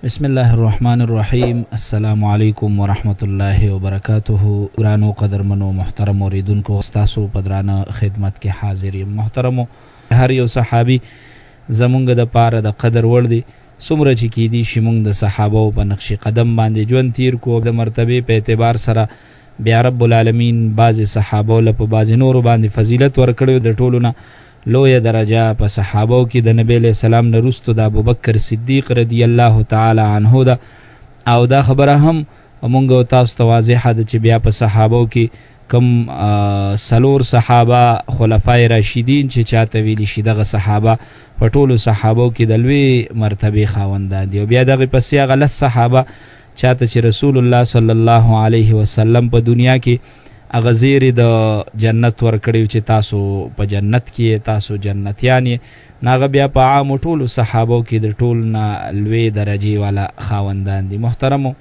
بسم الله الرحمن الرحیم. السلام علیکم ورحمت الله وبرکاته. ګرانو قدرمنو محترم اوریدونکو، تاسو په درانه خدمت کې حاضر یم. محترمو، هر یو صحابي زمونږ د پاره د قدر وړ دی. څومره چې کیدی شي مونږ د صحابه په نقش قدم باندې ژوند تیر کو، د مرتبه په اعتبار سره بیا رب العالمین بعض صحابه له په بعض نور باندې فضیلت ورکړو. د ټولو نه لویه درجه په صحابو کې د نبی علیہ السلام نه وروسته د ابوبکر صدیق رضی الله تعالی عنه ده. او دا خبره هم مونږ تاسو ته واضحه ده چې بیا په صحابو کې کم سلور صحابه خلفای راشدین چې چاته ویلی شي، دغه صحابه په ټولو صحابو کې د لوی مرتبه خاوندان دي. او بیا دغه پسې هغه لس صحابه چاته چې رسول الله صلی الله علیه وسلم په دنیا کې اغه زیر د جنت ورکړیو چې تاسو په جنت کې تاسو جنتیان یې، ناغه بیا په عام ټولو صحابو کې د ټول نه لوی درجه والا خاوندان دي. محترمو،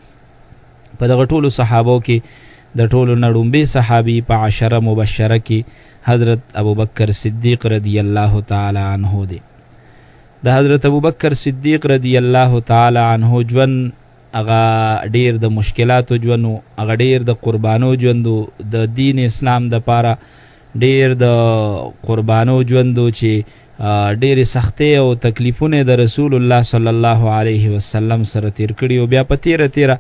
په دغه ټولو صحابو کې د ټولو نه لومبي صحابي په عشره مبشره کې حضرت ابوبکر صدیق رضی الله تعالی عنه دی. د حضرت ابوبکر صدیق رضی الله تعالی عنه ژوند اغه ډیر د مشکلاتو ژوندو، اغه ډیر د قربانو ژوندو، د دین اسلام د پاره ډیر د قربانو ژوندو چې ډیر سختي او تکلیفونه د رسول الله صلی الله علیه وسلم سره تیر کړي. او بیا په تیره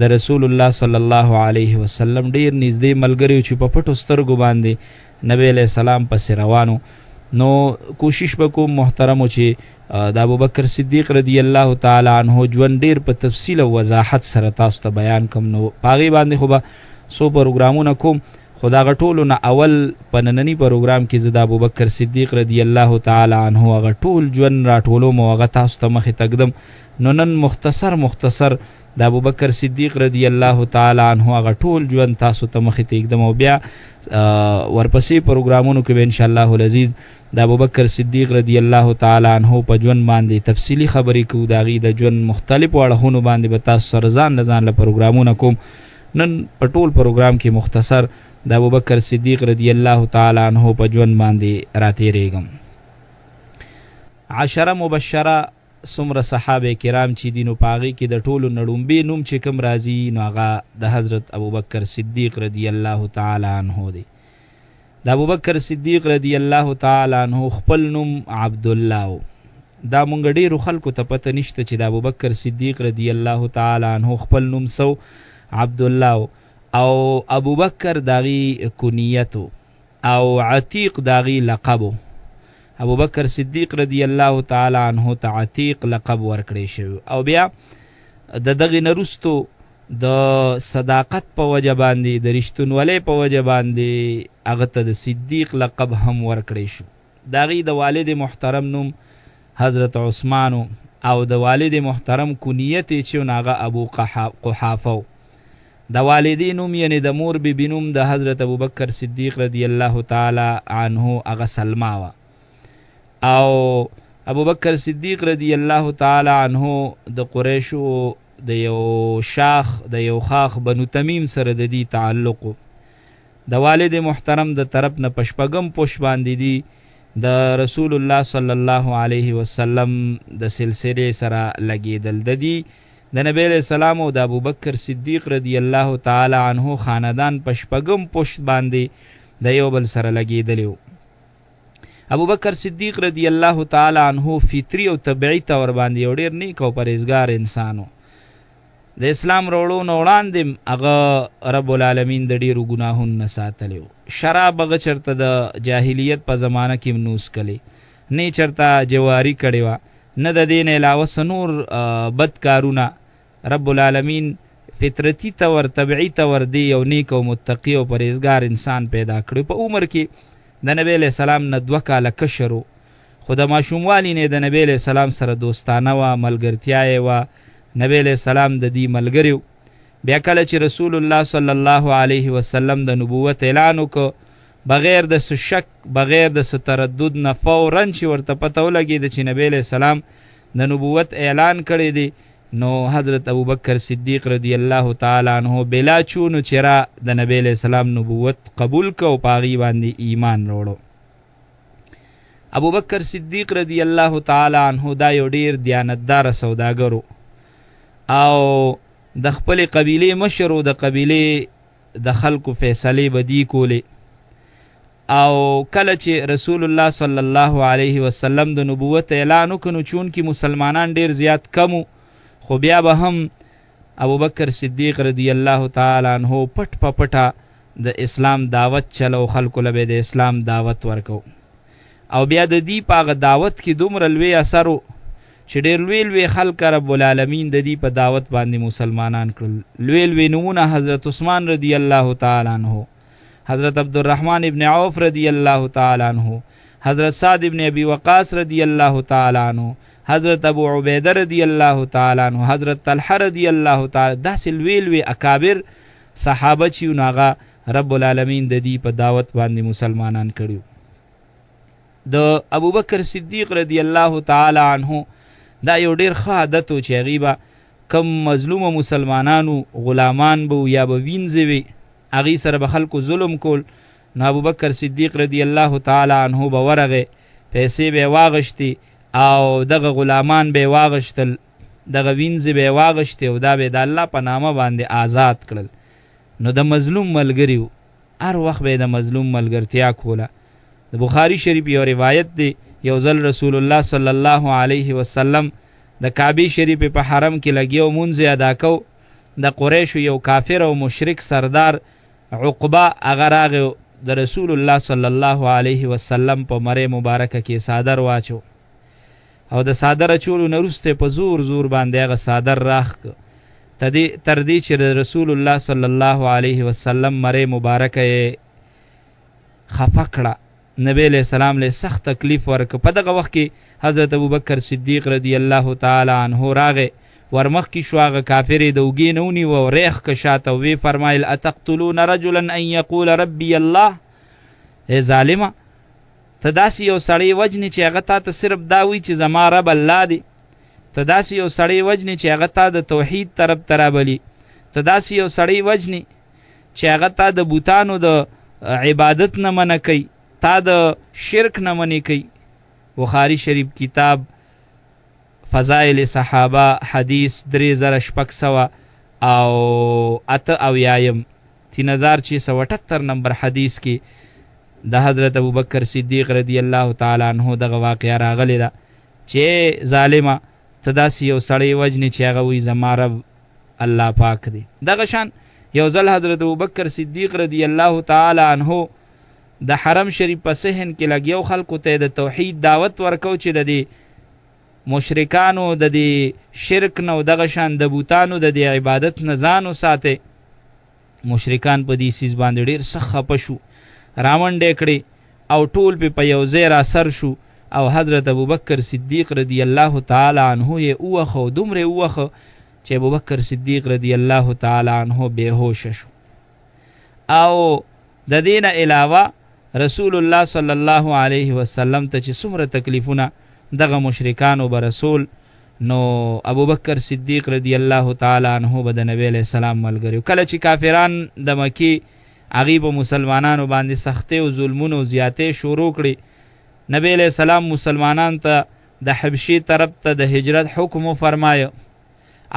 د رسول الله صلی الله علیه وسلم ډیر نږدې ملګری چې په پټو سترګو باندې نبی علیہ السلام پس روانو. نو کوشش وکوم محترمو چې د ابوبکر صدیق رضی الله تعالی عنه ژوند ډیر په تفصیل او وضاحت سره تاسو ته بیان کوم. نو پاغي باندې خو به سو پروګرامونه کوم، خدا غټولو نه اول په نننی پروګرام کې زه د ابوبکر صدیق رضی الله تعالی عنه هغه ټول ژوند راټولو مو هغه تاسو ته مخې تقدم. نو نن مختصر د ابوبکر صدیق رضی الله تعالی عنه هغه ټول ژوند تاسو ته مخې تقدم، او بیا ورپسې پروګرامونو کې به ان شاء الله العزیز د ابوبکر صدیق رضی الله تعالی عنه په ژوند باندې تفصیلی خبرې کوو. د هغې د ژوند مختلف اړخونو باندې به تاسو سره ځان له پروګرامونه کوم. نن په ټول پروګرام کې مختصر د ابوبکر صدیق رضی الله تعالی عنه په ژوند باندې راتېرېږم. عشره مبشره څومره صحابه کرام چې دي، نو په هغې کې د ټولو نه لومبي نوم چې کوم راځي نو هغه د حضرت ابوبکر صدیق رضی الله تعالی عنه دی. د ابوبکر صدیق رضی الله تعالی عنه خپل نوم عبدالله. دا مونږ ډیرو خلکو ته پته نشته چې د ابوبکر صدیق رضی الله تعالی عنه خپل نوم سو عبدالله، او ابوبکر داغي کنیتو او عتیق داغي لقبو. ابوبکر صدیق رضی الله تعالی عنه ته عتیق لقب ورکړی شوی، او بیا د دغه نرستو د صداقت په وجه باندې، د رښتونولۍ په وجه باندې هغه ته د صدیق لقب هم ورکړی شو. د هغې د والد محترم نوم حضرت عثمان او د والد محترم کنیت یې چې هغه ابو قحافه. د والدې نوم یعنی د مور بی نوم د حضرت ابوبکر صدیق رضی الله تعالی عنه هغه سلما وه. او ابوبکر صدیق رضی الله تعالی عنه د قریشو د یو شاخ د یو خاخ بنو تمیم سره د دې تعلق د والد محترم د طرف نه پشپغم پوش باندې دی د رسول الله صلی الله علیه وسلم د سلسله سره لګیدل. د دې د نبی علیہ السلام او د ابوبکر صدیق رضی الله تعالی عنه خاندان پشپغم پوش باندې د یو بل سره لګیدل. ابوبکر صدیق رضی الله تعالی عنه فطری او طبيعي تور باندې یو ډیر نیک او پرهیزګار انسانو. د اسلام وروړو نه وړاندې هغه رب العالمین د ډیرو ګناهونو نه ساتلی. شراب هغه چرته د جاهلیت په زمانه کې منوس کلی، نه چرته جواری کړی وه، نه د دې نه علاوه څه نور بد کارونه. رب العالمین فطرتي طور طبیعي طور دی یو نیک او متقی او پرهیزګار انسان پیدا کړی. په عمر کې د نبی علیہ السلام نه 2 کاله کشرو، خو د ماشوموالي نه د نبی علیہ السلام سره دوستانه وه، ملګرتیا یې وه. نبی علیہ السلام د دې ملګری. بیا کله چې رسول الله صلی الله علیه وسلم د نبوت اعلان وکړ، بغیر د څه شک بغیر د څه تردد نه فوراً چې ورته پته ولګېده چې نبی علیہ السلام د نبوت اعلان کړی دی، نو حضرت ابوبکر صدیق رضی الله تعالی عنه بلا چونو چې را د نبی علیہ السلام نبوت قبول کو، پاغي باندې ایمان وروړو. ابوبکر صدیق رضی الله تعالی عنه دا یو ډیر دیانتدار سوداګرو. او د خپل قبیله مشر او د قبیله د خلکو فیصله بدی کوله. او کله چې رسول الله صلی الله علیه وسلم د نبوت اعلان وکړو چون کې مسلمانان ډیر زیات کمو، خو بیا به هم ابوبکر صدیق رضی الله تعالی عنہ پټ پټه د اسلام دعوت چلو، خلکو له د اسلام دعوت ورکو. او بیا د دې پاغه دعوت کې دومره لوی اثر چې ډیر لوی خلک رب العالمین د دې په دعوت باندې مسلمانان کړل. لوی نمونه حضرت عثمان رضی الله تعالی عنہ، حضرت عبدالرحمن ابن عوف رضی اللہ تعالی عنہ، حضرت سعد ابن ابی وقاص رضی اللہ تعالی عنہ، حضرت ابو عبیدہ رضی اللہ تعالی عنہ، حضرت طلحہ رضی اللہ تعالی. داسې لوی اکابر صحابه چې ناغه رب العالمین د دې په دعوت باندې مسلمانان کړیو. د ابوبکر صدیق رضی الله تعالی عنہ دا یو ډیر ښه عادت و چې غیبه کم مظلوم مسلمانانو غلامان بو یا به وینځوي اغي سره به خلکو ظلم کول، نو ابوبکر صدیق رضی الله تعالی عنہ به ورغه پیسې به واغشتي او دغه غلامان به واغشتل، دغه وینځ به واغشتي او دا به د الله په نامه باندې آزاد کړل. نو د مظلوم ملګریو هر وخت به د مظلوم ملګرتیا کوله. د بخاری شریف یو روایت دی، یو ځل رسول الله صلی الله علیه وسلم د کعبه شریف په حرم کې لګیو مونږ ادا کو. د قریش یو کافر او مشرک سردار عقبہ اگر هغه د رسول الله صلی الله علیه وسلم په مره مبارکه کې صادر واچو او د صادر چولو نرسته په زور باندې هغه صادر راخ تر دې چې رسول الله صلی الله علیه وسلم مره مبارکه خفکړه. نبی علیہ السلام له سخت تکلیف ورک. په دغه وخت کې حضرت ابوبکر صدیق رضی الله تعالی عنہ راغه ورمخ کی شواغه کافر دوګی نونی و ریخ ک شاته وی فرمایل اتقتلون رجلا ان یقول ربی الله. ای ظالما تداسی یو سړی وجنی چې هغه ته صرف دا وی چې زما رب الله دی، تداسی یو سړی وجنی چې هغه ته د توحید طرف ترابلی، تداسی یو سړی وجنی چې هغه ته د بوتانو د عبادت نه منکې، تا د شرک نه منکې. بخاری شریف کتاب فضائل صحابه حدیث 3600 او ات او یایم 3678 نمبر حدیث کې د حضرت ابوبکر صدیق رضی الله تعالی عنہ دغه واقعه راغلی ده چې ظالما تداسی یو سړی وجنی چې هغه وی زما رب الله پاک دی. دغه شان یو ځل حضرت ابوبکر صدیق رضی الله تعالی عنہ د حرم شریف په صحن کې لګیو خلکو ته د توحید دعوت ورکو چې د دې مشرکانو د دې شرک نو دغه شان د بوتانو د دې عبادت نه ځانو ساته. مشرکان په دې سیس باندې ډیر سخت خپشو، راوندې کړي او ټول په یو ځای را سر شو او حضرت ابوبکر صدیق رضی الله تعالی عنہ یې اوخه دومره اوخه چې ابوبکر صدیق رضی الله تعالی عنہ بیهوش شو. او د دین علاوه رسول الله صلی الله علیه وسلم ته چې څومره تکلیفونه دغه مشرکانو به رسول، نو ابوبکر صدیق رضی الله تعالی عنہ به د نبی علیہ السلام ملګری. کله چې کافران د مکی غیب مسلمانانو باندې سختي او ظلمونو زیاتې شروع کړي، نبی علیہ السلام مسلمانان ته د حبشي طرف ته د هجرت حکم فرمایو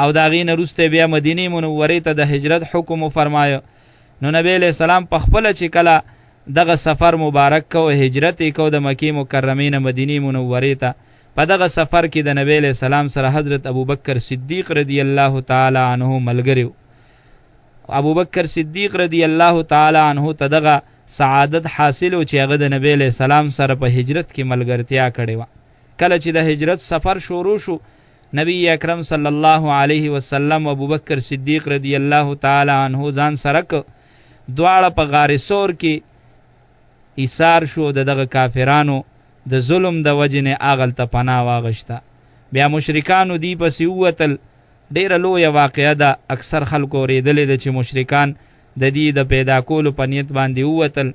او دا غین وروسته بیا مدینه منوره ته د هجرت حکم فرمایو. نو نبی علیہ السلام په خپل چې کله دغه سفر مبارک کو هجرت کو د مکی مکرمه نه مدینه منوره ته، په دغه سفر کې د نبی علیہ السلام سره حضرت ابوبکر صدیق رضی الله تعالی عنہ ملګری. ابوبکر صدیق رضی الله تعالی عنہ ته دغه سعادت حاصل او چې هغه د نبی علیہ السلام سره په هجرت کې ملګرتیا کړې و. کله چې د هجرت سفر شروع شو، نبی اکرم صلی الله علیه وسلم ابوبکر صدیق رضی الله تعالی عنہ ځان سره دواړه په غار سور کې ایثار شو. دغه کافرانو د ظلم د وجنه اغل ته پناه واغشتا. بیا مشرکانو دی پسې وتل. ډیره لویه واقعه ده، اکثر خلکو ریدلې ده چې مشرکان د دې د پیدا کولو په نیت باندې وتل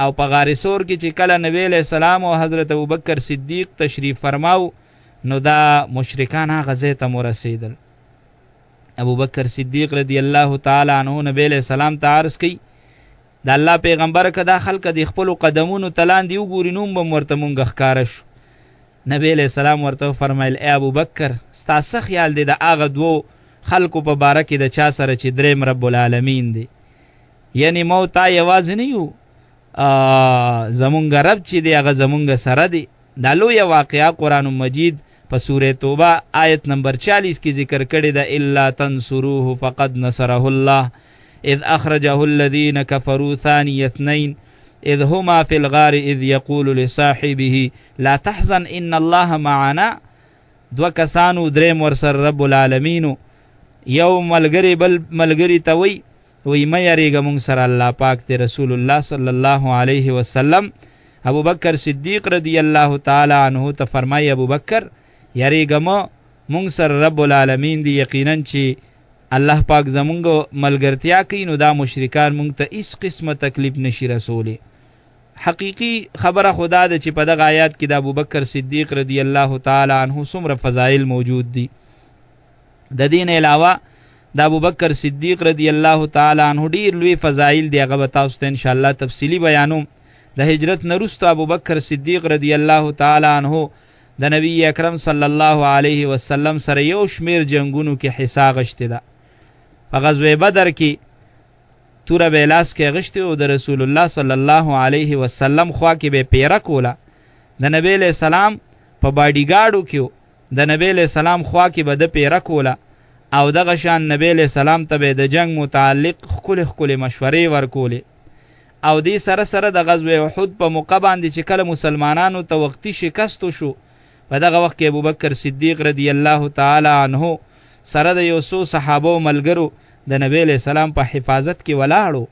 او په غار سور کې چې کله نبی علیہ السلام او حضرت ابوبکر صدیق تشریف فرماو، نو دا مشرکان هغه ځای ته ورسېدل. ابوبکر صدیق رضی الله تعالی عنہ نبی علیہ السلام ته عرض کړي، د الله پیغمبر کدا خلق د خپل قدمونو تلاندې وګوري نوم به ورته مونږ ښکار شو. نبی علیہ السلام ورته فرمایل، ای ابوبکر ستا څه خیال دی د هغه دوو خلکو په باره کې د چا سره چې دریم رب العالمین دی. یعنی مو تا یوازې نه یو، زمونږ رب چې دی هغه زمونږ سره دی. دا لویه واقعه قرآن مجید په سوره توبه آیت نمبر 40 کې ذکر کړی ده، الا تنصروه فقد نصره الله اذ اخرجه الذين كفروا ثاني اثنين اذ هما في الغار اذ يقول لصاحبه لا تحزن ان الله معنا. دو کسانو دریم ورسر رب العالمینو، یو ملګری بل ملګری ته وی مې یریګه مونږ سره الله پاک ته. رسول الله صلی الله علیه وسلم ابو بکر صدیق رضی الله تعالی عنہ ته فرمای، ابو بکر یریګه مونږ سره رب العالمین دی، یقینا چې الله پاک زمونږ ملګرتیا کوي نو دا مشرکان مونږ ته هیڅ قسمه تکلیف نشي رسولی. حقیقی خبره خدا ده چې په دغه آیات کې د ابو بکر صدیق رضی الله تعالی عنہ څومره فضائل موجود دي. د دین علاوه د ابو بکر صدیق رضی الله تعالی عنہ ډیر لوی فضائل دی، هغه به تاسو ته ان شاء الله تفصیلی بیانوم. د هجرت نه وروسته ابو بکر صدیق رضی الله تعالی عنہ د نبی اکرم صلی الله علیه وسلم سره یو شمیر جنگونو کې حصہ غشته ده. په غزوه بدر کې توره به لاس کې غشته او د رسول الله صلی الله علیه وسلم خوا کې به پیره کوله. د نبی له سلام په باډی ګاډو کې د نبی له سلام خوا کې به د پیره کوله او دغه شان نبی له سلام ته به د جنگ متعلق خپل مشورې ورکولې. او دې سره سره د غزوه احد په موقع باندې چې کله مسلمانانو ته وختي شکست شو، په دغه وخت کې ابو بکر صدیق رضی الله تعالی عنہ سره د یو څو صحابه ملګرو د نبی علیہ السلام په حفاظت کې ولاړو،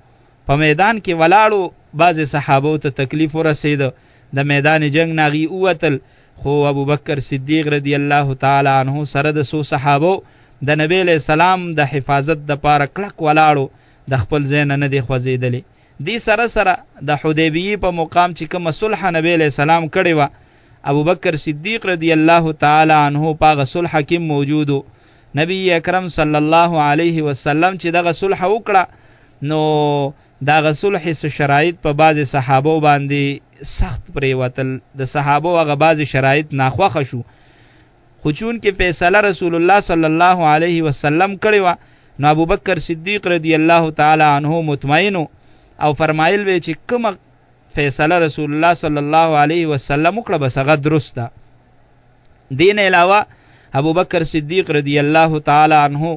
په میدان کې ولاړو. بعض صحابه ته تکلیف ورسید، د میدان جنگ ناغي اوتل، خو ابو بکر صدیق رضی الله تعالی عنہ سره د څو صحابه د نبی علیہ السلام د حفاظت د پاره کلک ولاړو، د خپل ځین نه دی خوځیدلی. دی سره سره د حدیبیه په مقام چې کوم صلح نبی علیہ السلام کړی و، ابو بکر صدیق رضی الله تعالی عنہ پاغه صلح کې موجودو. نبی اکرم صلی الله علیه وسلم چې دغه صلح وکړه نو دغه صلح شرایط په بعض صحابه باندې سخت پریوتل. د صحابه هغه بعض شرایط ناخوښه شو، خو چون کې فیصله رسول الله صلی الله علیه وسلم کړی و نو ابو بکر صدیق رضی الله تعالی عنہ مطمئن او فرمایل وی چې کوم فیصله رسول الله صلی الله علیه وسلم وکړه بس هغه درسته. دین علاوه ابو بکر صدیق رضی الله تعالی عنہ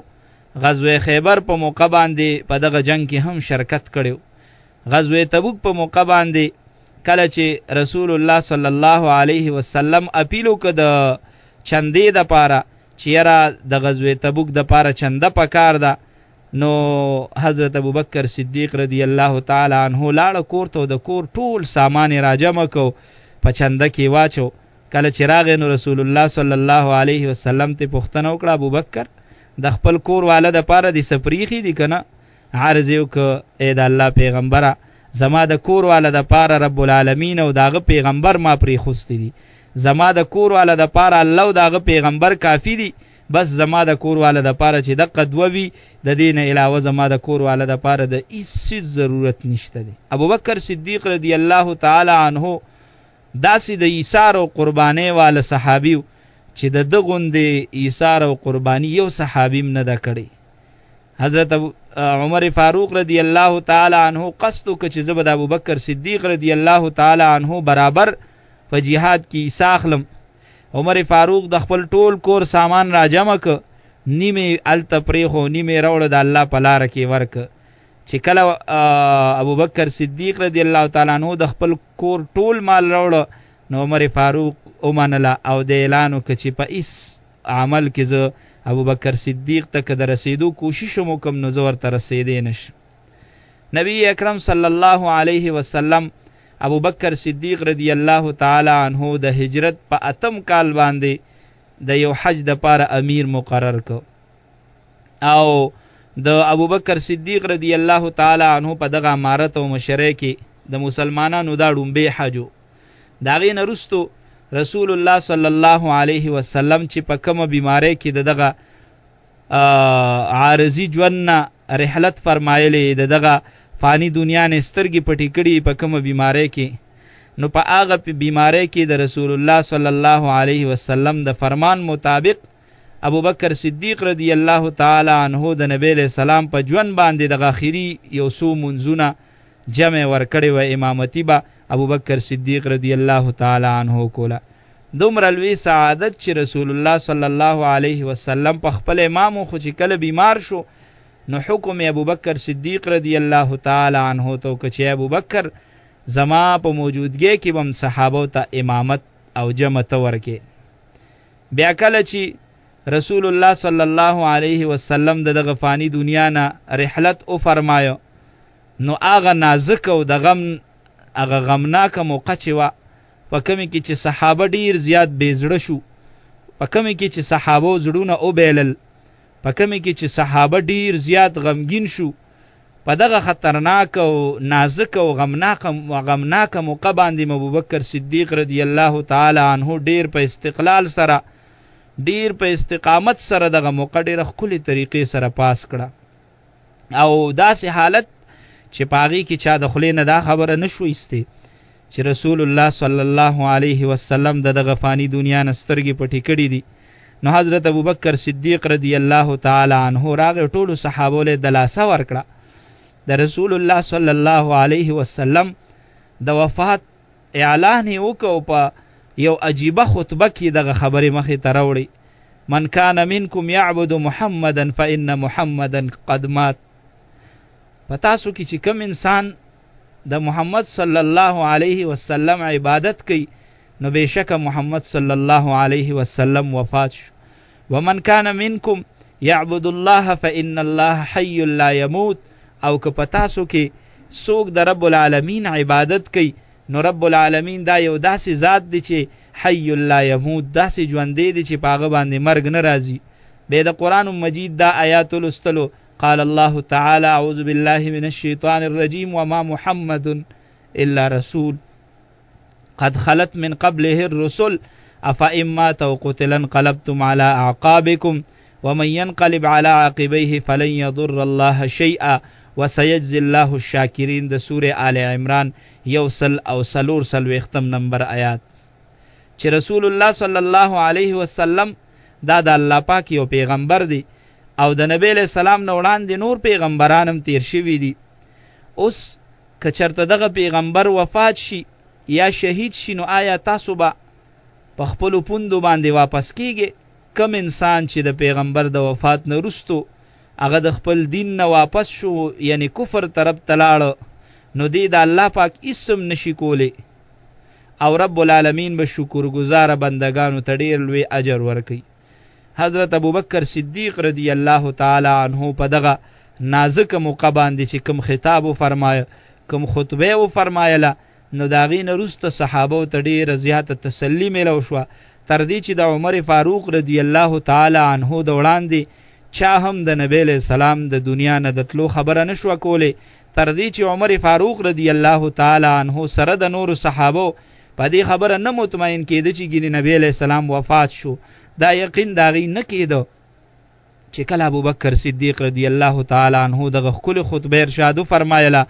غزوه خیبر په موقع باندې په دغه جنگ کې هم شرکت کړو. غزوه تبوک په موقع باندې کله چې رسول الله صلی الله علیه وسلم اپیلو کړ د چندې د پاره چې یاره د غزوه تبوک د پاره چنده پکار ده، نو حضرت ابو بکر صدیق رضی الله تعالی عنہ لاړ کور ته، د کور ټول سامان راجمع کو په چنده کې واچو. کله چې راغی نو رسول الله صلی الله علیه وسلم ته پوښتنه وکړه، ابو بکر د خپل کور والا د پاره د سپریخي دي کنه؟ عرض یو ک اې د الله پیغمبره، زما د کور والا د پاره رب العالمین او داغه پیغمبر ما پری خوستي دي، زما د کور والا د پاره الله او داغه پیغمبر کافی دي، بس زما د کور والا د پاره چې د قدووي د دین علاوه زما د کور والا د پاره د هیڅ ضرورت نشته دي. ابو بکر صدیق رضی الله تعالی عنہ داسې د ایثار او قربانی والا صحابیو چې د دغوندې ایثار او قربانی یو صحابیم نه دا کړی. حضرت عمر فاروق رضی الله تعالی عنہ قصد وکړ چې زه به د ابو بکر صدیق رضی الله تعالی عنہ برابر په جهاد کې ساخلم. عمر فاروق د خپل ټول کور سامان را جمع ک، نیمه الته پریخو نیمه راوړ د الله په لار کې ورک. چې کله ابو بکر صدیق رضی الله تعالی عنہ د خپل کور ټول مال راوړ نو عمر فاروق اومنله او د اعلان وکړ چې په ایس عمل کې زه ابو بکر صدیق ته که د رسیدو کوشش وکم نو زه ورته رسیدی نشم. نبی اکرم صلی الله علیه وسلم ابو بکر صدیق رضی الله تعالی عنہ د هجرت په 8 کال باندې د یو حج د پاره امیر مقرر کو، او د ابو بکر صدیق رضی الله تعالی عنہ په دغه امارت او مشره کې د مسلمانانو دا ډومبه حجو. داغې نه وروستو رسول الله صلی الله علیه وسلم چې په کومه بیماری کې دغه عارضی ژوند رحلت فرمایلې دغه فانی دنیا نه سترګې پټې کړي په کومه بیماری کې، نو په هغه بیماری کې د رسول الله صلی الله علیه وسلم د فرمان مطابق ابوبکر صدیق رضی الله تعالی عنہ د نبی علیہ السلام په ژوند باندې د آخري یو څو منځونه جمع ورکړي و امامتی به ابوبکر صدیق رضی الله تعالی عنہ کوله. دومره لوی سعادت چې رسول الله صلی الله علیه وسلم په خپل امام خو چې کله بیمار شو نو حکم ابوبکر صدیق رضی الله تعالی عنہ ته چې ابوبکر زما په موجودګۍ کې بم صحابه ته امامت او جمع ته ورکې. بیا کله چې رسول الله صلی الله علیه وسلم دغه فانی دنیا نه رحلت او فرمایو نو هغه نازک او د غم هغه غمناک موقع چې وا په کومه کې چې صحابه ډیر زیات بیزړه شو، په کومه کې چې صحابه زړونه او بیلل، په کومه کې چې صحابه ډیر زیات غمگین شو، په دغه خطرناک او نازک او غمناک موقع باندې ابوبکر صدیق رضی الله تعالی عنہ ډیر په استقلال سره ډیر په استقامت سره دغه موقع ډیر خولي طریقې سره پاس کړه او داسې حالت چې پاغي کې چا د خلې نه دا خبره نشو ایسته چې رسول الله صلی الله علیه وسلم دغه فانی دنیا نسترګي پټی کړی دي. نو حضرت ابوبکر صدیق رضی الله تعالی عنہ راغ ټولو صحابو له دلاسه ورکړه. د رسول الله صلی الله علیه وسلم د وفات اعلان وکاو په یو عجیبه خطبه کې دغه خبرې مخې ته راوړي. من کان منکم یعبد محمدا فإن محمدا قد مات. پتاسو کې چې کوم انسان د محمد صلی الله علیه وسلم عبادت کوي نو بشک محمد صلی الله علیه وسلم وفات شو. ومن کان منکم یعبد الله فإن الله حی لا يموت. او که پتاسو کې څوک د رب العالمین عبادت کوي نو رب العالمین دا یو داسې ذات دی چې حی لا يموت، داسې ژوندی دی چې پاغه باندې مرګ نه راځي. به د قرآن مجید دا آیات لستلو قال الله تعالى اعوذ بالله من الشيطان الرجيم وما محمد الا رسول قد خلت من قبله الرسل افإن مات او قتل انقلبتم على اعقابكم ومن ينقلب على عقبيه فلن يضر الله شيئا وسيجزي الله الشاكرين. د سوره آل عمران یوصل او سلور سلوختم نمبر آیات چې رسول الله صلی الله علیه وسلم دا د الله پاک یو پیغمبر دی او د نبی علیہ السلام نه وړاندې نور پیغمبرانم تیر شوي دي. اوس که چرته دغه پیغمبر وفات شي یا شهید شي نو آیا تاسو به په خپلو پوندو باندې واپس کیږئ؟ کم انسان چې د پیغمبر د وفات نه وروستو هغه د خپل دین نه واپس شو یعنی کفر طرف ته لاړه نو دی د الله پاک اسم نشي کولی او رب العالمین به شکرګزاره بندگانو ته ډېر لوی اجر ورکوي. حضرت ابوبکر صدیق رضی الله تعالی عنہ په دغه نازک موقع باندې چې کوم خطاب و فرمایه کوم خطبه و فرمایله نو د هغې نه وروسته صحابو ته ډېره زیاته تسلي میلو شوه تر دې چې د عمر فاروق رضی الله تعالی عنہ د وړاندې چا هم د نبی علیہ السلام د دنیا نه د تلو خبره نشوه کولی تر دې چې عمر فاروق رضی الله تعالی عنہ سره د نورو صحابو په دې خبره نه مطمئن کېده چې ګینې نبی علیہ السلام وفات شو. دا یقین د هغې نه کېده چې کله ابوبکر صدیق رضی الله تعالی عنہ دغه ښکلې خطبه ارشاد فرمایله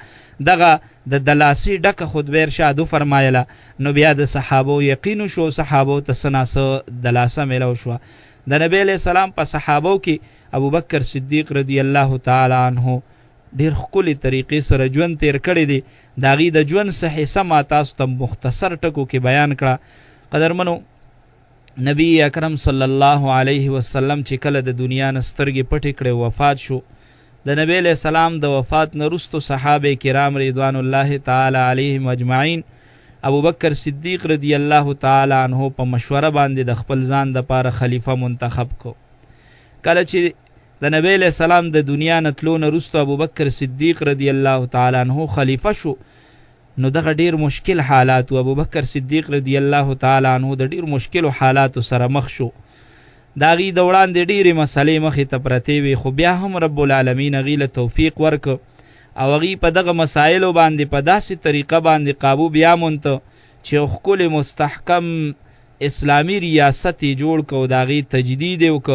دغه د دلاسي ډکه خطبه ارشاد فرمایله نو بیا د صحابو یقین شو، صحابو ته سناسه دلاسه میلو شو. د نبی علیہ السلام په صحابو کې ابوبکر صدیق رضی الله تعالی عنہ ډیر ښکلې طریقې سره ژوند تیر کړی دی. د هغې د ژوند څه حصه ما تاسو ته مختصر ټکو کې بیان کړه. قدرمنو نبی اکرم صلی الله علیه وسلم چې کله د دنیا نه سترګې پټې کړې وفات شو د نبی علیہ السلام د وفات نه وروستو صحابه کرام رضوان الله تعالی علیهم اجمعین ابوبکر صدیق رضی الله تعالی عنہ په مشوره باندې د خپل ځان د پاره خلیفہ منتخب کو. کله چې د نبی علیہ السلام د دنیا نه تلو نه وروستو ابوبکر صدیق رضی الله تعالی عنہ خلیفہ شو نو دغه ډیر مشکل حالات او ابوبکر صدیق رضی الله تعالی عنہ د ډیر مشکل حالات سره مخ شو. دا غي د وړاندې ډیرې مسلې مخې ته پرتې وي خو بیا هم رب العالمین غیله توفیق ورک او غي په دغه مسایلو باندې په داسې طریقه باندې قابو بیا مونته چې خپل مستحکم اسلامی ریاست جوړ کو دا غي تجدید وک.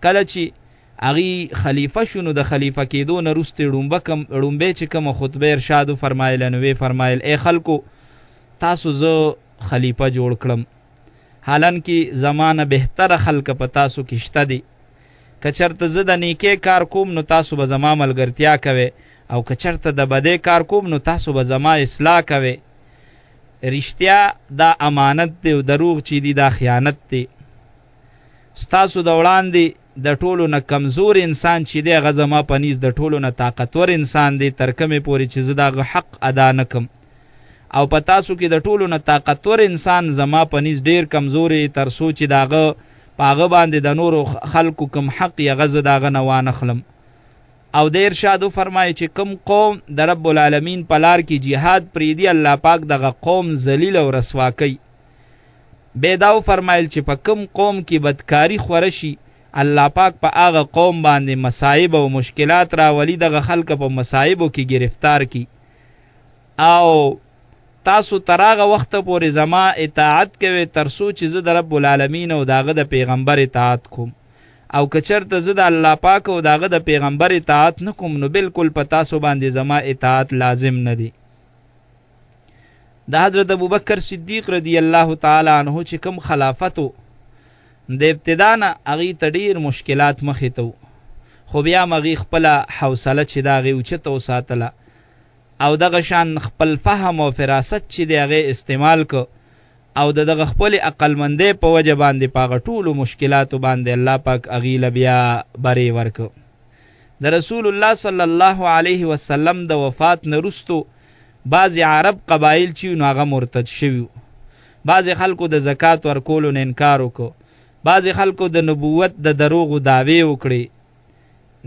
کله چې اغي خلیفہ شونو د خلیفہ کېدو نه وروسته ړومبه چې کوم خطبه ارشاد فرمایله نو وی فرمایل اے خلکو تاسو زه خلیفہ جوړ کړم. حالانکه زمانه بهتره خلق په تاسو کې شته دي. که چرته زه د نیکۍ کار کوم نو تاسو به زما ملګرتیا کوئ، او که چرته د بدۍ کار کوم نو تاسو به زما اصلاح کوئ. رښتیا دا امانت دی او دروغ چې دی دا خیانت دی. ستاسو د وړاندې د ټولو نه کمزور انسان چې دی هغه زما په نیز د ټولو نه طاقتور انسان دی، تر کومې پورې چې زه د هغه حق ادا نه کم. او په تاسو کې د ټولو نه طاقتور انسان زما په نیز ډیر کمزوري، تر څو چې د هغه په هغه باندې د نورو خلکو کم حق یې هغه زه د هغه نه وانخلم. او د ارشاد فرمایي چې کوم قوم د رب العالمین په لار کې جهاد پرېږدي، الله پاک دغه قوم ذلیل او رسوا کوي. بیا دا فرمایل چې په کوم قوم کې بدکاری خوره شي، الله پاک په هغه قوم باندې مصائب او مشکلات راولي، دغه خلک په مصائبو کې گرفتار کی. او تاسو تر هغه وخته پورې زما اطاعت کوئ تر څو چې زه د رب العالمین او داغه د پیغمبر اطاعت کوم. او که چرته زه د الله پاک او داغه د پیغمبر اطاعت نه کوم نو بالکل په تاسو باندې زما اطاعت لازم نه دی. د حضرت ابوبکر صدیق رضی الله تعالی عنہ چې کوم خلافتو د ابتدا نه هغې ته ډېر مشکلات مخې ته، خو بیا هم هغې خپله حوصله چې د هغې اوچته وساتله، او دغه شان خپل فهم او فراست چې د هغې استعمال که، او دغه خپل عقلمندۍ په وجه باندې په هغه ټولو مشکلاتو باندې الله پاک هغې له بیا برې ورکه. د رسول الله صلی الله علیه وسلم د وفات نه وروستو بعضې عرب قبایل چې نو هغه مرتد شوي، بعضې خلکو د زکات ورکولو نه انکار وکړو، بعضې خلکو د نبوت د دروغو دعوې وکړې.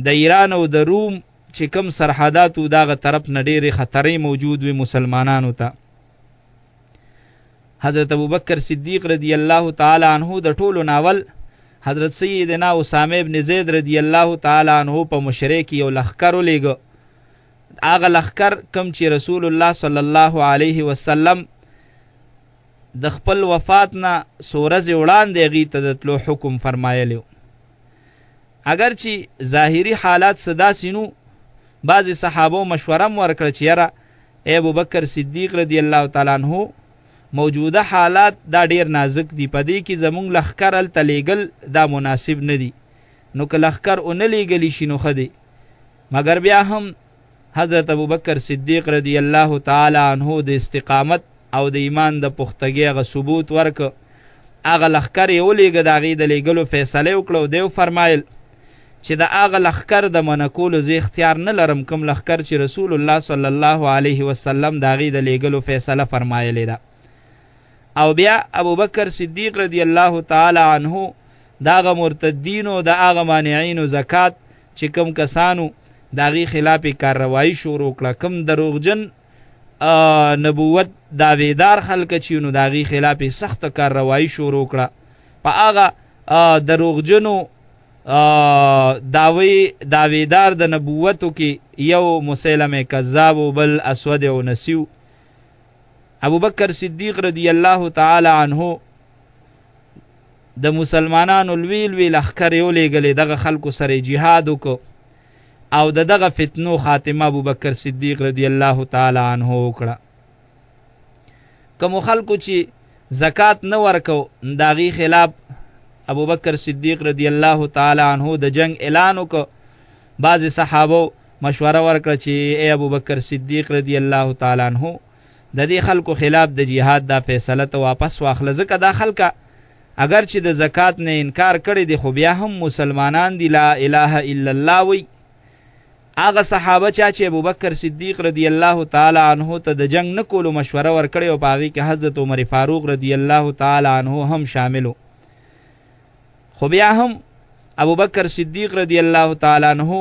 د ایران او د روم چې کم سرحداتو دغه طرف نه ډېرې خطرې موجود وي مسلمانانو ته. حضرت ابوبکر صدیق رضی الله تعالی عنہ د ټولو ناول حضرت سیدنا اسامه ابن زید رضی الله تعالی عنہ په مشرۍ کې یو لښکر ولیږه. هغه لښکر کم چې رسول الله صلی الله علیه وسلم د خپل وفات نه څو ورځې وړاندې هغې ته د تلو حکم فرمایلی. اگر چې ظاهري حالات څه داسې نو، بعضې صحابو مشوره هم ورکړه چې یاره ای ابوبکر صدیق رضی الله تعالی عنہ موجوده حالات دا ډیر نازک دي، په دې کې زمونږ لښکر هلته لیږل دا مناسب نه دي، نو که لښکر ونه لیږلی شي نو ښه دی. مګر بیا هم حضرت ابوبکر صدیق رضی الله تعالی عنہ د استقامت او د ایمان د پختګۍ هغه ثبوت ورکه، هغه لښکر یې ولیږه، د هغې د لیږلو فیصله وکړه، او دی فرمایل چې د هغه لښکر د منع کولو زه اختیار نه لرم، کوم لښکر چې رسول الله صلی الله علیه وسلم د هغې د لیږلو فیصله فرمایلې ده. او بیا ابوبکر صدیق رضی الله تعالی عنہ د هغه مرتدینو د هغه مانعینو زکات چې کوم کسانو د هغې خلاف کارروایي شروع کړه، کوم دروغجن نبوت دعویدار خلک چې نو د هغې خلاف سخته کارروایي شروع کړه. په هغه دروغجنو دعویدار د نبوتو کې یو مسیلمه کذاب و بل اسود و نسیو. ابوبکر صدیق رضی الله تعالی عنہ د مسلمانانو لوی لوی لښکر یې ولیږلې، دغه خلکو سره جهاد وکړو، او د دغه فتنو خاتمه ابوبکر صدیق رضی الله تعالی عنہ وکړه. کومو خلکو چې زکات نه ورکو د هغې خلاف ابوبکر صدیق رضی الله تعالی عنہ د جنگ اعلان وکړ. بعضې صحابو مشوره ورکړه چې ای ابوبکر صدیق رضی الله تعالی عنہ د دې خلکو خلاف د جهاد دا فیصله ته واپس واخله، ځکه دا خلکه اگر چې د زکات نه انکار کړی دی خو بیا هم مسلمانان دی، لا اله الا الله وی. هغه صحابه چې ابوبکر صدیق رضی الله تعالی عنہ ته د جنگ نه کولو مشوره ورکړې، او په هغې کې حضرت عمر فاروق رضی الله تعالی عنہ هم شاملو، خو بیا هم ابوبکر صدیق رضی الله تعالی عنہ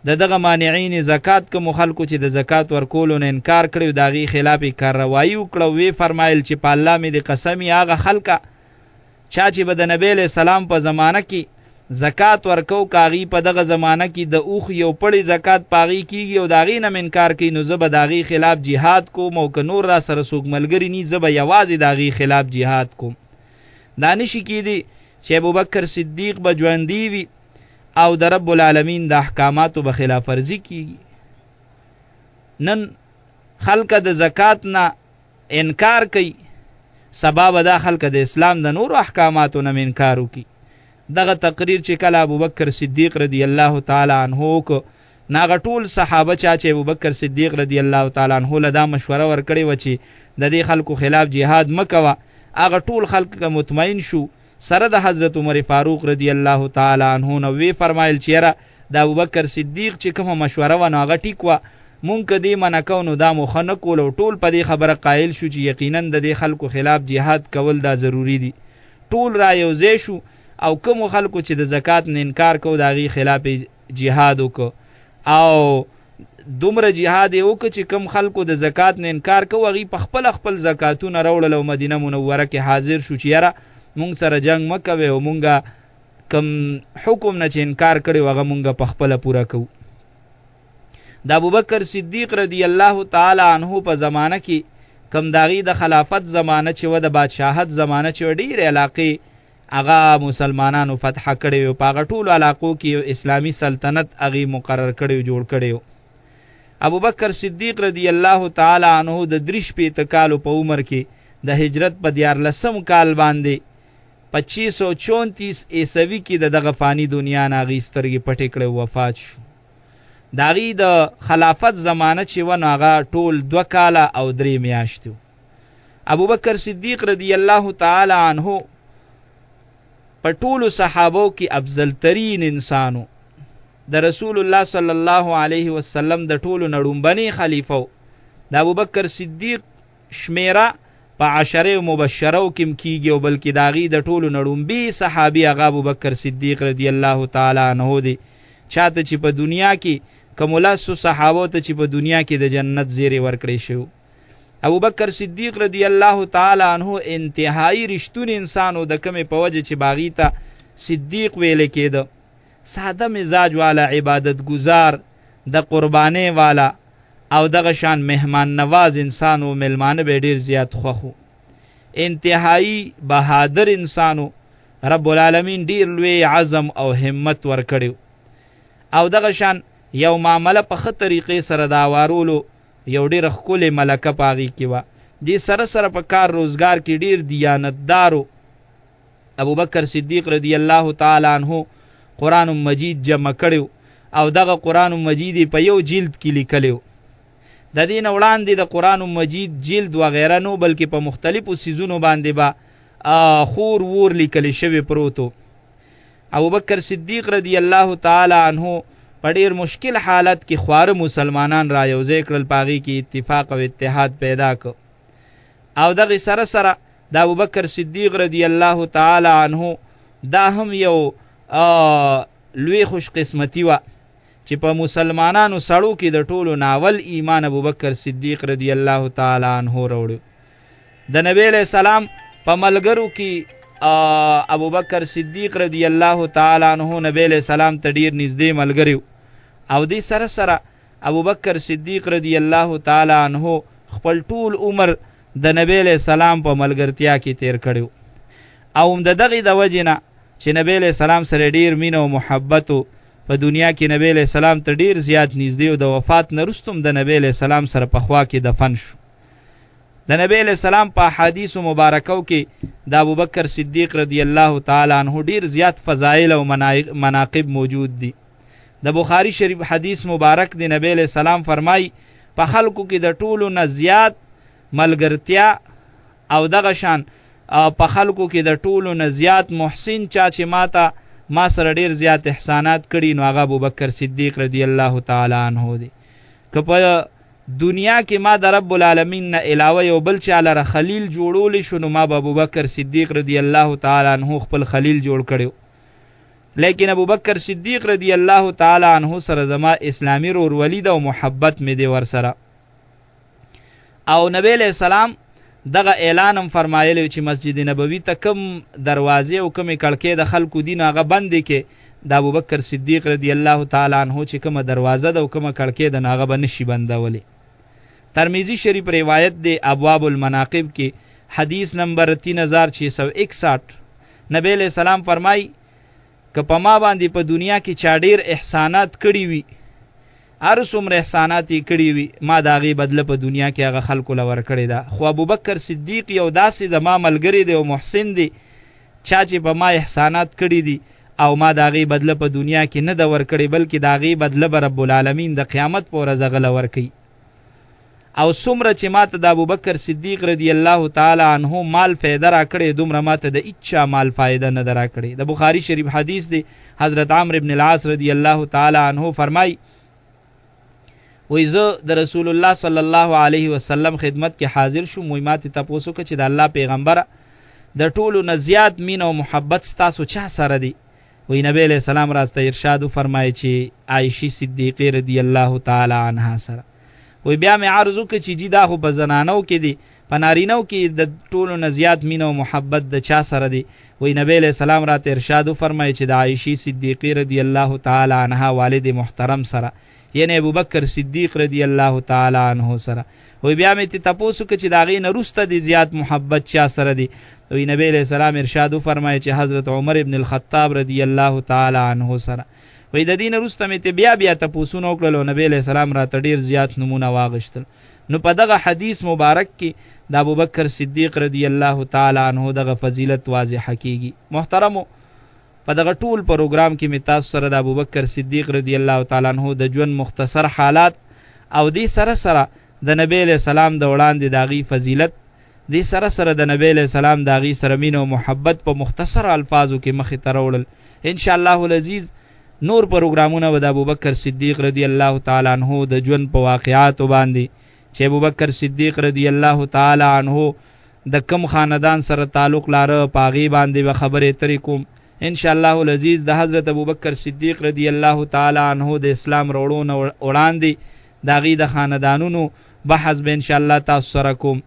د دغه مانعین زکات کومو خلکو چې د زکات ورکولو نه انکار کړی د هغې خلاف یې کارروایي وکړه. ویې فرمایل چې په الله مې د قسمي هغه خلکه چا چې به د نبی علیه السلام په زمانه کې زکات ورکو، که هغې په دغه زمانه کې د اوښ یو پړی زکات په هغې کېږي او د هغې نه م انکار کوي، نو زه به د هغې خلاف جهاد کوم، او که نور را سره څوک ملګري نی زه به یوازې د هغې خلاف جهاد کوم. دا نشي کېدی چې ابوبکر صدیق به ژوندي وي او د رب العالمین د احکاماتو به خلاف ورزي کیږي. نن خلک د زکات نه انکار کوي، سبا به دا خلک د اسلام د نورو احکاماتو نه انکار وکړي. دغه تقریر چې کله ابوبکر صدیق رضی الله تعالی عنه وکړو، ناغه ټول صحابه چې ابوبکر صدیق رضی الله تعالی عنه له دا مشوره ورکړې و چې د دې خلکو خلاف جهاد مکوه، هغه ټول خلک مطمئن شو. سره د حضرت عمر فاروق رضی الله تعالی عنه نو وی فرمایل چې یاره د ابوبکر صدیق چې کومه مشوره و نو هغه ټیک و، مونږ که دې منع کو نو دا مو ښه نه کول، او ټول په دې خبره قایل شو چې یقینا د دې خلکو خلاف جهاد کول دا ضروری دي. ټول را یوځای شو او کوم خلکو چې د زکات نه انکار کو د هغې خلاف جهاد وکړو، او دومره جهاد یې وکړو چې کوم خلکو د زکات نه انکار کو هغې په خپل خپل زکاتونه راوړل او مدینه منوره کې حاضر شو چې یاره مونږ سره جنگ مه کوئ او مونږه کم حکم نه چې انکار کړی و هغه مونږه په خپله پوره کوو. د ابوبکر صدیق رضی الله تعالی عنه په زمانه کې کم داغي د خلافت زمانه چې و د بادشاهت زمانه چې و ډېرې علاقې هغه مسلمانانو فتح کړی و، په هغه ټولو علاقو کې یو اسلامي سلطنت هغې مقرر کړی و، جوړ کړی و. ابوبکر صدیق رضی الله تعالی عنه د 63 کالو په عمر کې د هجرت په 14 کال باندې 2534 عیسوي کې د دغه فانی دنیا نه هغې سترګې پټې کړې وفات شو. د هغې د خلافت زمانه چې و نو هغه ټول 2 کاله او 3 میاشتې و. ابوبکر صدیق رضی الله تعالی عنه په ټولو صحابو کې افضل ترین انسانو، د رسول الله صلی الله علیه وسلم د ټولو نړومبنی خلیفه و. د ابوبکر صدیق شمیره په 10 مبشرو کې کیږي او بلکې د هغې د ټولو نړومبي صحابي هغه ابوبکر صدیق رضی الله تعالی عنه دی. چاته چې په دنیا کې کمولاسو صحابو ته چې په دنیا کې د جنت زیری ورکړی شو. ابوبکر صدیق رضی الله تعالی عنه انتهایی رښتونی انسان و، د کمې په وجه چې باغی ته صدیق ویل کېده. ساده مزاج والا، عبادت گزار، د قربانۍ والا او دغه شان مهمان نواز انسان و، ملمانه به ډیر زیات خوښ و. انتهایی بهادر انسان و، رب العالمین ډیر لوی عزم او همت ورکړی او دغه شان یو معامله په ښه طریقې سره د اوارولو یو ډېره ښکلې ملکه په هغې کې وه. دې سره سره په کار روزګار کې ډېر دیانتدار و. ابوبکر صدیق رضی الله تعالی عنه قرآن مجید جمع کړی او دغه قرآن مجید په یو جلد کې لیکلی و. د دې نه وړاندې د قرآن مجید جلد وغیره نو، بلکې په مختلفو څیزونو باندې به خور وور لیکلی شوی پروت و. ابوبکر صدیق رضی الله تعالی عنه په ډېر مشکل حالت کې خواره مسلمانان را یوځای کړل، په هغې کې اتفاق او اتحاد پیدا کړ. او دغې سره سره د ابوبکر صدیق رضی الله تعالی عنه دا هم یو لوی خوش قسمتی وه چې په مسلمانانو سړو کې د ټولو ناول ایمان ابوبکر صدیق رضی الله تعالی عنه راوړو. د نبی علیہ السلام په ملګرو کې ابوبکر صدیق رضی الله تعالی عنه نبی علیہ السلام ته ډیر نږدې ملګری او دې سره سره ابوبکر صدیق رضی الله تعالی عنه خپل ټول عمر د نبی علیہ السلام په ملګرتیا کې تیر کړو او د دغې د وجې نه چې نبی علیہ السلام سره ډیر مینه او محبت په دنیا کې نبی علیہ السلام ته ډیر زیات نږدې او د وفات نه وروسته د نبی علیہ السلام سره په خوا کې دفن شو. د نبی علیہ السلام په احادیث مبارکو کې د ابوبکر صدیق رضی الله تعالی عنه ډیر زیات فضائل او مناقب موجود دي. د بخاری شریف حدیث مبارک دی نبی علیہ السلام فرمای په خلکو کې د ټولو نه زیات ملګرتیا او دغه شان په خلکو کې د ټولو نه زیات محسن چا چې ما سره ډیر زیات احسانات کړي نو هغه ابوبکر صدیق رضی الله تعالی عنه دی. که په دنیا کې ما د رب العالمین نه علاوه یو بل چا لره خلیل جوړولی شو نو ما به ابوبکر صدیق رضی الله تعالی عنه خپل خلیل جوړ کړی. لیکن ابوبکر صدیق رضی الله تعالی عنه سره زما اسلامی ورورولي ده او محبت مې دی ورسره. او نبی علیہ السلام دغه اعلان هم فرمایلی چې مسجد نبوي ته کم دروازې او کمې کړکۍ د خلکو دي نو هغه بندې کې د ابوبکر صدیق رضی الله تعالی عنه چې کومه دروازه ده او کومه کړکۍ ده نو هغه به نشي بندولی. ترمذی شریف روایت دی ابواب المناقب کې حدیث نمبر 3661 نبی علیہ السلام فرمای که په ما باندې په دنیا کې چا ډیر احسانات کړي وي هر څومره احسانات یې کړي وي ما د هغې بدله په دنیا کې هغه خلکو له ورکړې ده. خو ابوبکر صدیق یو داسې زما ملګری دی او محسن دی چا چې په ما احسانات کړي دي او ما د هغې بدله په دنیا کې نه ده ورکړې بلکې د هغې بدله به رب العالمین د قیامت په ورځ هغه له ورکوي. او څومره چې ما ته د ابوبکر صدیق رضی الله تعالی عنه مال فایده را کړې دومره ما ته د هیچا مال فایده نه ده را کړې. د بخاري شریف حدیث دی حضرت عمرو بن العاص رضی الله تعالی عنه فرمای وای زه د رسول الله صلی الله علیه وسلم خدمت کې حاضر شوم. وای ما ته تاسو کې چې د الله پیغمبره د ټولو نه زیات مین او محبت ستاسو چا سره دی؟ وای نبی علیہ السلام راسته ارشاد فرمایي چې عائشه صدیقه رضی الله تعالی عنها سره. وای بیا مې عرض وکړ چې جی دا خو په زنانو کې دی په نارینو کې د ټولو نه زیات مین او محبت د چا سره دی؟ وای نبی علیہ السلام راته ارشاد فرمایي چې د عائشه صدیقه رضی الله تعالی عنها والد محترم سره یعنی ابوبکر صدیق رضی الله تعالی عنه سره. وای بیا مې ته تاسو کې چې دا غي نه روسته دي زیات محبت چا سره دی؟ وای نبی علیہ السلام ارشاد فرمایي چې حضرت عمر ابن الخطاب رضی الله تعالی عنه سره. وای د دین روسته مې ته بیا تاسو نو کړلو نبی علیہ السلام را ته ډیر زیات نمونه واغشتل. نو په دغه حدیث مبارک کې د ابوبکر صدیق رضی الله تعالی عنه دغه فضیلت واضح کیږي. محترمو په دغه ټول پروګرام کې می تاسو سره د ابوبکر صدیق رضی الله تعالی عنہ د ژوند مختصر حالات او دې سره د نبی علیہ السلام د وړاندې داغي فضیلت دې سره د نبی علیہ السلام داغي سره مين او محبت په مختصر الفاظو کې مخې ته راوړل. ان شاء الله العزیز نور پروګرامونه د ابوبکر صدیق رضی الله تعالی عنہ د ژوند په واقعات باندې چې ابوبکر صدیق رضی الله تعالی عنہ د کم خاندان سره تعلق لاره پاغي باندې به خبرې ترې کوم. ان شاء الله العزیز د حضرت ابوبکر صدیق رضی الله تعالی عنہ د اسلام وروړو وړاندې داغي د خاندانونو بحث به ان شاء الله تاسو سره کوم.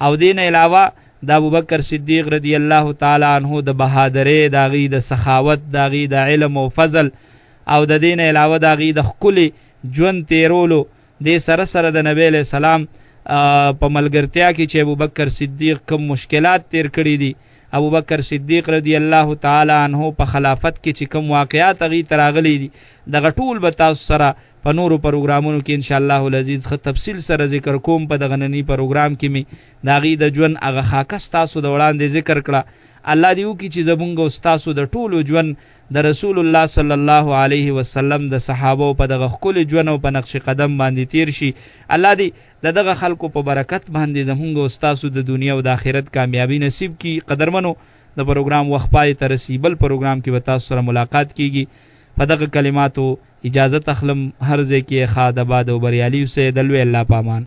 او دین علاوه د ابوبکر صدیق رضی الله تعالی عنہ د بهادرۍ داغي د سخاوت داغي د علم او فضل او د دین علاوه داغي د خولي ژوند تیرولو د سره د نبی علیہ السلام په ملګرتیا کې چې ابوبکر صدیق کوم مشکلات تیر کړی دي ابوبکر صدیق رضی الله تعالی عنہ په خلافت کې چې کوم واقعات غي تراغلي دي دغه ټول به تاسو سره په نورو پروګرامونو کې ان شاء الله العزیز خو تفصیل سره ذکر کوم. په دغه نننی پروګرام کې می داغي د ژوند هغه خاکس تاسو د وړاندې ذکر کړه. الله دې وکړي چې زمونږ او تاسو د ټولو ژوند د رسول الله صلی الله علیه وسلم د صحابه په دغه خپل ژوند او په نقش قدم باندې تیر شي. الله دې دغه خلکو په برکت باندې زمونږ او تاسو د دنیا او د آخرت کامیابی نصیب کړي. قدرمنو د پروګرام وخت پای ته رسیدل بل پروګرام کې به تاسو سره ملاقات کیږي. په دغه کلماتو اجازه تخلم هر ځای کې خادباد او بریالي اوسئ. دلوي الله پامان.